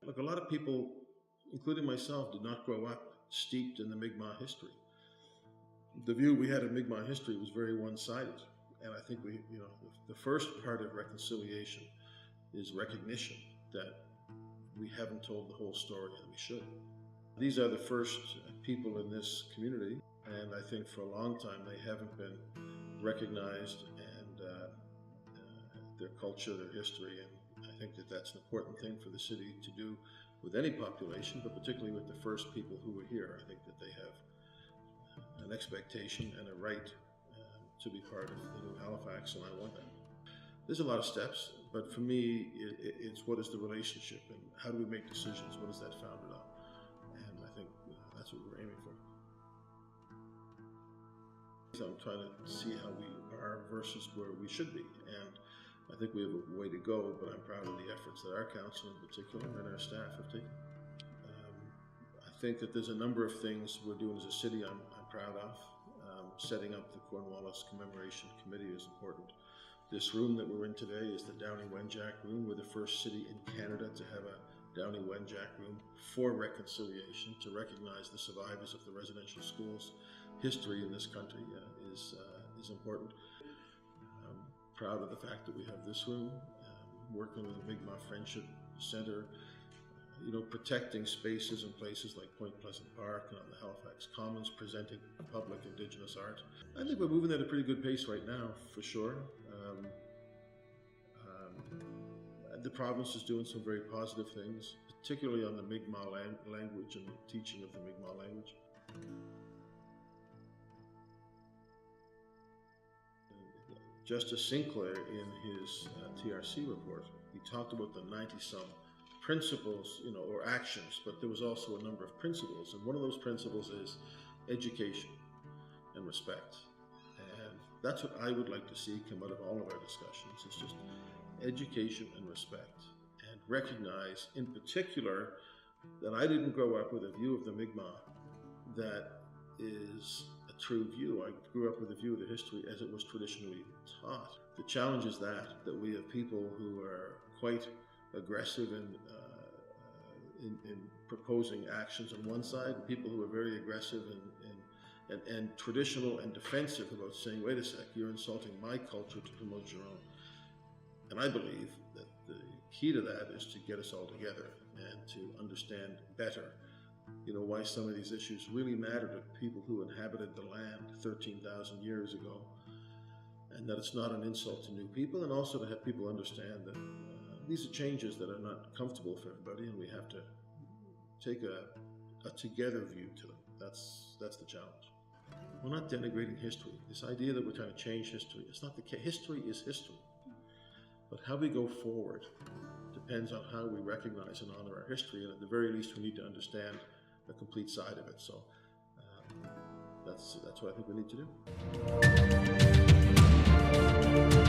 Look, a lot of people, including myself, did not grow up steeped in the Mi'kmaq history. The view we had of Mi'kmaq history was very one-sided. And I think the first part of reconciliation is recognition that we haven't told the whole story and we should. These are the first people in this community, and I think for a long time they haven't been recognized, and their culture, their history, and I think that that's an important thing for the city to do with any population, but particularly with the first people who were here. I think that they have an expectation and a right to be part of the new Halifax, and I want that. There's a lot of steps, but for me, it's what is the relationship and how do we make decisions? What is that founded on? And I think that's what we're aiming for. So I'm trying to see how we are versus where we should be, and I think we have a way to go, but I'm proud of the efforts that our council in particular and our staff have taken. I think that there's a number of things we're doing as a city I'm proud of. Setting up the Cornwallis Commemoration Committee is important. This room that we're in today is the Downey-Wenjack room. We're the first city in Canada to have a Downey-Wenjack room for reconciliation, to recognize the survivors of the residential schools. History in this country is important. I'm proud of the fact that we have this room, working with the Mi'kmaq Friendship Center, protecting spaces and places like Point Pleasant Park and on the Halifax Commons, presenting public Indigenous art. I think we're moving at a pretty good pace right now, for sure. The province is doing some very positive things, particularly on the Mi'kmaq language and the teaching of the Mi'kmaq language. Justice Sinclair, in his TRC report, he talked about the 90-some principles, or actions, but there was also a number of principles, and one of those principles is education and respect. And that's what I would like to see come out of all of our discussions. It's just education and respect, and recognize in particular that I didn't grow up with a view of the Mi'kmaq that is a true view. I grew up with a view of the history as it was traditionally taught. The challenge is that we have people who are quite aggressive in proposing actions on one side, and people who are very aggressive and traditional and defensive about saying, wait a sec, you're insulting my culture to promote your own. And I believe that the key to that is to get us all together and to understand better, why some of these issues really matter to people who inhabited the land 13,000 years ago, and that it's not an insult to new people, and also to have people understand that these are changes that are not comfortable for everybody, and we have to take a together view to them. That's the challenge. We're not denigrating history. This idea that we're trying to change history, it's not the case. History is history. But how we go forward depends on how we recognize and honor our history, and at the very least we need to understand the complete side of it. So that's what I think we need to do.